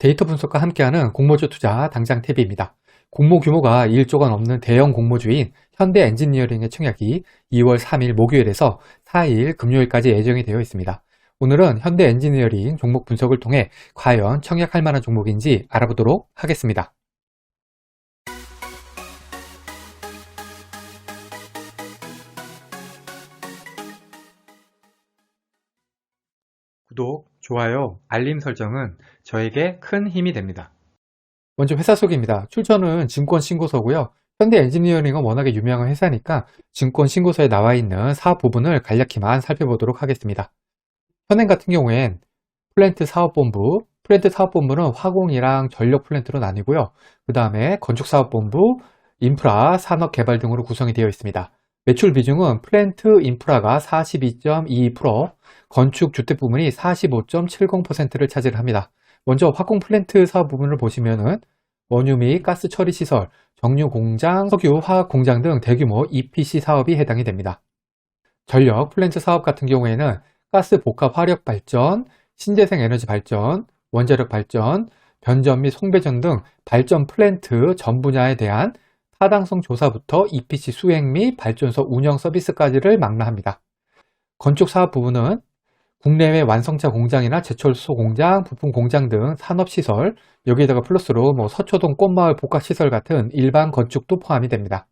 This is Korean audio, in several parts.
데이터 분석과 함께하는 공모주 투자 당장 탭입니다. 공모 규모가 1조가 넘는 대형 공모주인 현대 엔지니어링의 청약이 2월 3일 목요일에서 4일 금요일까지 예정이 되어 있습니다. 오늘은 현대 엔지니어링 종목 분석을 통해 과연 청약할 만한 종목인지 알아보도록 하겠습니다. 구독, 좋아요, 알림 설정은 저에게 큰 힘이 됩니다. 먼저 회사 소개입니다. 출처는 증권신고서고요. 현대 엔지니어링은 워낙에 유명한 회사니까 증권신고서에 나와 있는 사업 부분을 간략히만 살펴보도록 하겠습니다. 현행 같은 경우엔 플랜트 사업본부는 화공이랑 전력 플랜트로 나뉘고요. 그 다음에 건축사업본부, 인프라, 산업개발 등으로 구성이 되어 있습니다. 매출 비중은 플랜트 인프라가 42.22%, 건축 주택 부문이 45.70%를 차지합니다. 먼저 화공 플랜트 사업 부분을 보시면은 원유 및 가스 처리 시설, 정유 공장, 석유 화학 공장 등 대규모 EPC 사업이 해당이 됩니다. 전력 플랜트 사업 같은 경우에는 가스 복합 화력 발전, 신재생 에너지 발전, 원자력 발전, 변전 및 송배전 등 발전 플랜트 전 분야에 대한 타당성 조사부터 EPC 수행 및 발전소 운영 서비스까지를 망라합니다. 건축 사업 부분은 국내외 완성차 공장이나 제철소 공장, 부품 공장 등 산업시설, 여기에다가 플러스로 서초동 꽃마을 복합시설 같은 일반 건축도 포함이 됩니다.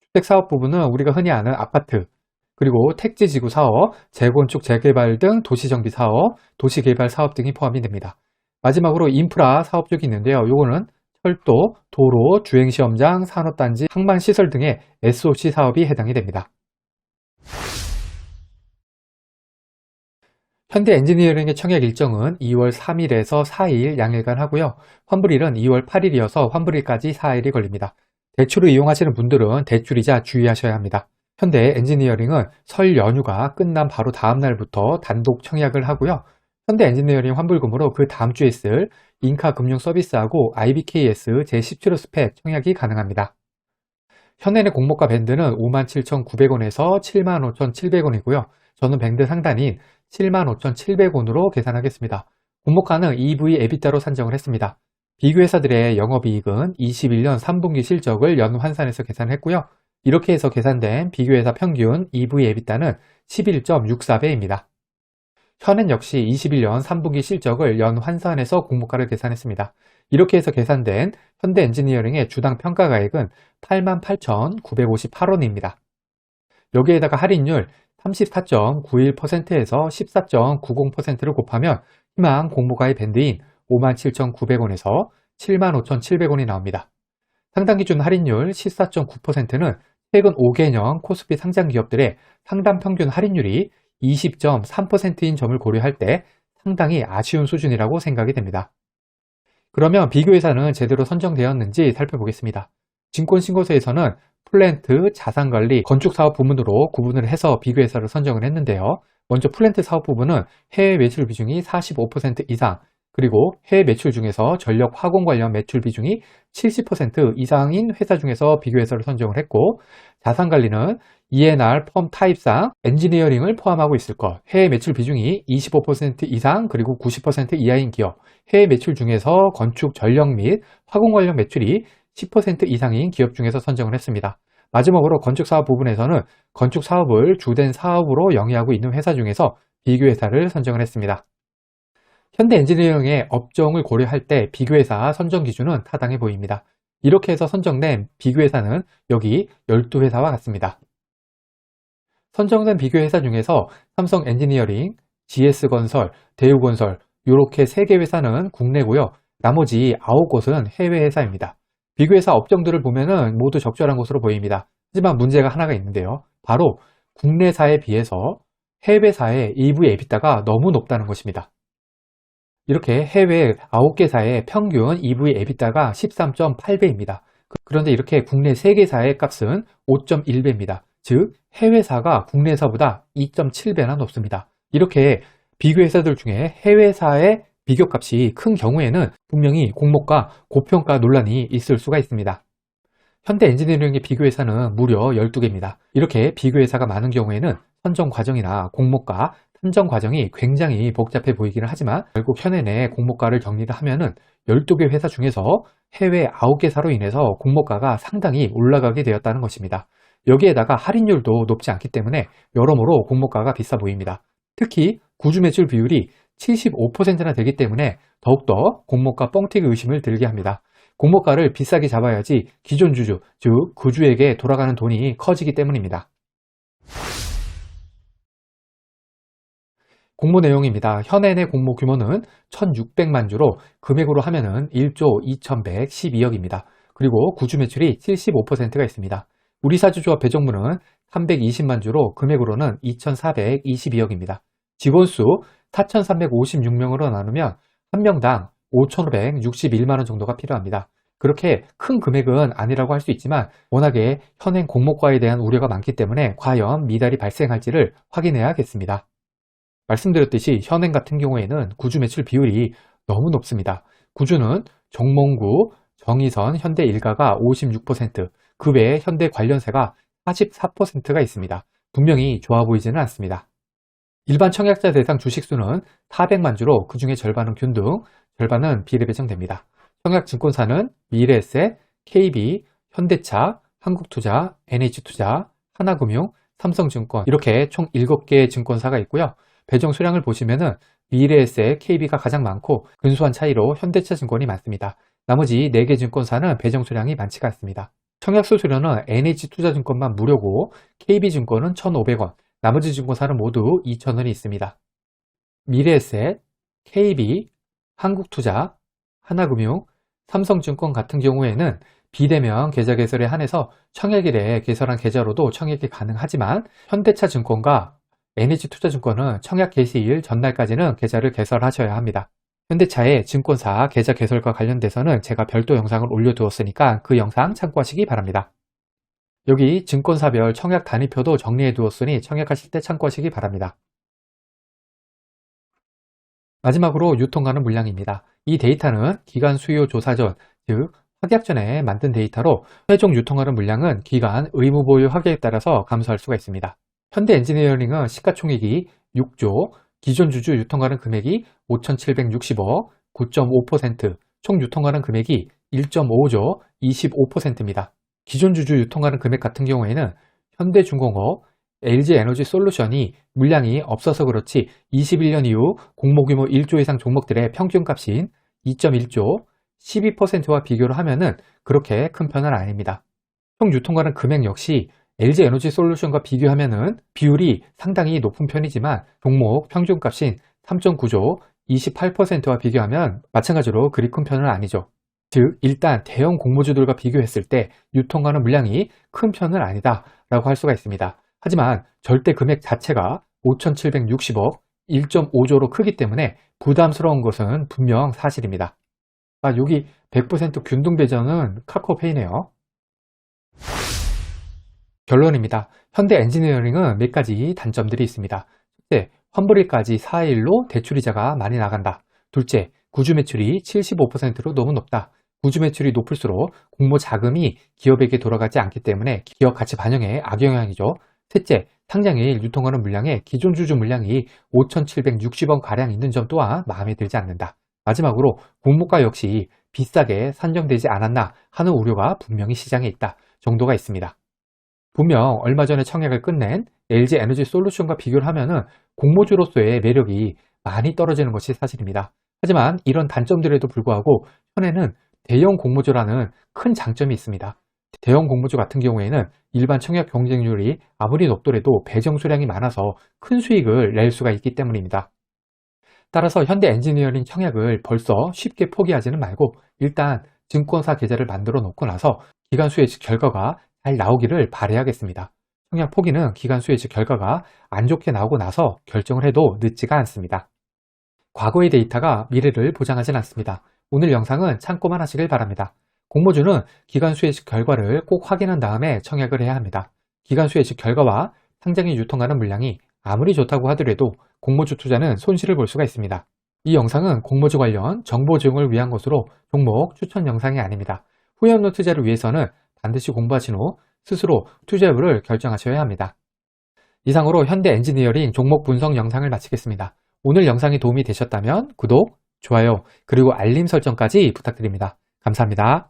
주택사업 부분은 우리가 흔히 아는 아파트, 그리고 택지지구 사업, 재건축, 재개발 등 도시정비 사업, 도시개발 사업 등이 포함이 됩니다. 마지막으로 인프라 사업 쪽이 있는데요. 요거는 철도, 도로, 주행시험장, 산업단지, 항만시설 등의 SOC 사업이 해당이 됩니다. 현대 엔지니어링의 청약 일정은 2월 3일에서 4일 양일간 하고요. 환불일은 2월 8일이어서 환불일까지 4일이 걸립니다. 대출을 이용하시는 분들은 대출이자 주의하셔야 합니다. 현대 엔지니어링은 설 연휴가 끝난 바로 다음 날부터 단독 청약을 하고요. 현대 엔지니어링 환불금으로 그 다음 주에 쓸 인카금융서비스하고 IBKS 제17호 스펙 청약이 가능합니다. 현행의 공모가 밴드는 57,900원에서 75,700원이고요. 저는 밴드 상단인 75,700원으로 계산하겠습니다. 공모가는 EV 에비타로 산정을 했습니다. 비교회사들의 영업이익은 21년 3분기 실적을 연환산해서 계산했고요. 이렇게 해서 계산된 비교회사 평균 EV 에비타는 11.64배입니다. 현행 역시 21년 3분기 실적을 연환산해서 공모가를 계산했습니다. 이렇게 해서 계산된 현대 엔지니어링의 주당 평가가액은 88,958원입니다. 여기에다가 할인율 34.91%에서 14.90%를 곱하면 희망 공모가의 밴드인 57,900원에서 75,700원이 나옵니다. 상당 기준 할인율 14.9%는 최근 5개년 코스피 상장 기업들의 상당 평균 할인율이 20.3%인 점을 고려할 때 상당히 아쉬운 수준이라고 생각이 됩니다. 그러면 비교회사는 제대로 선정되었는지 살펴보겠습니다. 증권신고서에서는 플랜트, 자산관리, 건축사업 부문으로 구분을 해서 비교회사를 선정을 했는데요. 먼저 플랜트 사업 부분은 해외 매출 비중이 45% 이상, 그리고 해외 매출 중에서 전력 화공 관련 매출 비중이 70% 이상인 회사 중에서 비교회사를 선정을 했고, 자산관리는 ENR 펌 타입상 엔지니어링을 포함하고 있을 것, 해외 매출 비중이 25% 이상 그리고 90% 이하인 기업, 해외 매출 중에서 건축, 전력 및 화공 관련 매출이 10% 이상인 기업 중에서 선정을 했습니다. 마지막으로 건축사업 부분에서는 건축사업을 주된 사업으로 영위하고 있는 회사 중에서 비교회사를 선정을 했습니다. 현대 엔지니어링의 업종을 고려할 때 비교회사 선정 기준은 타당해 보입니다. 이렇게 해서 선정된 비교회사는 여기 12회사와 같습니다. 선정된 비교회사 중에서 삼성 엔지니어링, GS건설, 대우건설 이렇게 3개 회사는 국내고요. 나머지 9곳은 해외 회사입니다. 비교회사 업종들을 보면은 모두 적절한 것으로 보입니다. 하지만 문제가 하나가 있는데요. 바로 국내사에 비해서 해외사의 EV 에비타가 너무 높다는 것입니다. 이렇게 해외 9개사의 평균 EV 에비타가 13.8배입니다. 그런데 이렇게 국내 3개사의 값은 5.1배입니다. 즉 해외사가 국내사보다 2.7배나 높습니다. 이렇게 비교회사들 중에 해외사의 비교값이 큰 경우에는 분명히 공모가, 고평가 논란이 있을 수가 있습니다. 현대 엔지니어링의 비교회사는 무려 12개입니다. 이렇게 비교회사가 많은 경우에는 선정 과정이나 공모가 산정 과정이 굉장히 복잡해 보이기는 하지만 결국 현행 공모가를 정리를 하면은 12개 회사 중에서 해외 9개사로 인해서 공모가가 상당히 올라가게 되었다는 것입니다. 여기에다가 할인율도 높지 않기 때문에 여러모로 공모가가 비싸 보입니다. 특히 구주 매출 비율이 75%나 되기 때문에 더욱더 공모가 뻥튀기 의심을 들게 합니다. 공모가를 비싸게 잡아야지 기존 주주, 즉 구주에게 돌아가는 돈이 커지기 때문입니다. 공모 내용입니다. 현행의 공모 규모는 1,600만 주로 금액으로 하면은 1조 2,112억입니다. 그리고 구주 매출이 75%가 있습니다. 우리사주조합 배정무는 320만 주로 금액으로는 2,422억입니다. 직원수 4,356명으로 나누면 한 명당 5,561만 원 정도가 필요합니다. 그렇게 큰 금액은 아니라고 할 수 있지만 워낙에 현행 공모가에 대한 우려가 많기 때문에 과연 미달이 발생할지를 확인해야겠습니다. 말씀드렸듯이 현행 같은 경우에는 구주 매출 비율이 너무 높습니다. 구주는 정몽구, 정의선, 현대 일가가 56%, 그 외에 현대 관련세가 44%가 있습니다. 분명히 좋아 보이지는 않습니다. 일반 청약자 대상 주식수는 400만 주로 그 중에 절반은 균등, 절반은 비례배정됩니다. 청약증권사는 미래에셋, KB, 현대차, 한국투자, NH투자, 하나금융, 삼성증권 이렇게 총 7개의 증권사가 있고요. 배정 수량을 보시면은 미래에셋, KB가 가장 많고 근소한 차이로 현대차 증권이 많습니다. 나머지 4개 증권사는 배정 수량이 많지가 않습니다. 청약 수수료는 NH투자증권만 무료고 KB증권은 1,500원, 나머지 증권사는 모두 2,000원이 있습니다. 미래에셋, KB, 한국투자, 하나금융, 삼성증권 같은 경우에는 비대면 계좌 개설에 한해서 청약일에 개설한 계좌로도 청약이 가능하지만 현대차 증권과 NH투자증권은 청약 개시일 전날까지는 계좌를 개설하셔야 합니다. 현대차의 증권사 계좌 개설과 관련돼서는 제가 별도 영상을 올려두었으니까 그 영상 참고하시기 바랍니다. 여기 증권사별 청약 단위표도 정리해 두었으니 청약하실 때 참고하시기 바랍니다. 마지막으로 유통가능 물량입니다. 이 데이터는 기간 수요 조사 전, 즉 확약 전에 만든 데이터로 최종 유통가능 물량은 기간 의무 보유 확약에 따라서 감소할 수가 있습니다. 현대 엔지니어링은 시가총액이 6조, 기존 주주 유통가능 금액이 5,760억, 9.5%, 총 유통가능 금액이 1.5조, 25%입니다. 기존 주주 유통가능 금액 같은 경우에는 현대중공업, LG에너지솔루션이 물량이 없어서 그렇지 21년 이후 공모규모 1조 이상 종목들의 평균값인 2.1조, 12%와 비교를 하면은 그렇게 큰 편은 아닙니다. 총 유통가능 금액 역시 LG에너지솔루션과 비교하면은 비율이 상당히 높은 편이지만 종목 평균값인 3.9조, 28%와 비교하면 마찬가지로 그리 큰 편은 아니죠. 즉 일단 대형 공모주들과 비교했을 때 유통가능 물량이 큰 편은 아니다 라고 할 수가 있습니다. 하지만 절대 금액 자체가 5,760억, 1.5조로 크기 때문에 부담스러운 것은 분명 사실입니다. 여기 100% 균등 배정은 카카오페이네요. 결론입니다. 현대 엔지니어링은 몇 가지 단점들이 있습니다. 첫째, 환불일까지 4일로 대출이자가 많이 나간다. 둘째, 구주 매출이 75%로 너무 높다. 구주 매출이 높을수록 공모 자금이 기업에게 돌아가지 않기 때문에 기업 가치 반영에 악영향이죠. 셋째, 상장일 유통하는 물량에 기존 주주 물량이 5,760원 가량 있는 점 또한 마음에 들지 않는다. 마지막으로 공모가 역시 비싸게 산정되지 않았나 하는 우려가 분명히 시장에 있다 정도가 있습니다. 분명 얼마 전에 청약을 끝낸 LG에너지솔루션과 비교를 하면은 공모주로서의 매력이 많이 떨어지는 것이 사실입니다. 하지만 이런 단점들에도 불구하고 현에는 대형 공모주라는 큰 장점이 있습니다. 대형 공모주 같은 경우에는 일반 청약 경쟁률이 아무리 높더라도 배정 수량이 많아서 큰 수익을 낼 수가 있기 때문입니다. 따라서 현대 엔지니어링 청약을 벌써 쉽게 포기하지는 말고 일단 증권사 계좌를 만들어 놓고 나서 기간 수혜직 결과가 잘 나오기를 바라야겠습니다. 청약 포기는 기간 수혜직 결과가 안 좋게 나오고 나서 결정을 해도 늦지가 않습니다. 과거의 데이터가 미래를 보장하진 않습니다. 오늘 영상은 참고만 하시길 바랍니다. 공모주는 기간 수혜직 결과를 꼭 확인한 다음에 청약을 해야 합니다. 기간 수혜직 결과와 상장이 유통하는 물량이 아무리 좋다고 하더라도 공모주 투자는 손실을 볼 수가 있습니다. 이 영상은 공모주 관련 정보 제공을 위한 것으로 종목 추천 영상이 아닙니다. 후에 없는 투자를 위해서는 반드시 공부하신 후 스스로 투자 여부를 결정하셔야 합니다. 이상으로 현대 엔지니어링 종목 분석 영상을 마치겠습니다. 오늘 영상이 도움이 되셨다면 구독, 좋아요, 그리고 알림 설정까지 부탁드립니다. 감사합니다.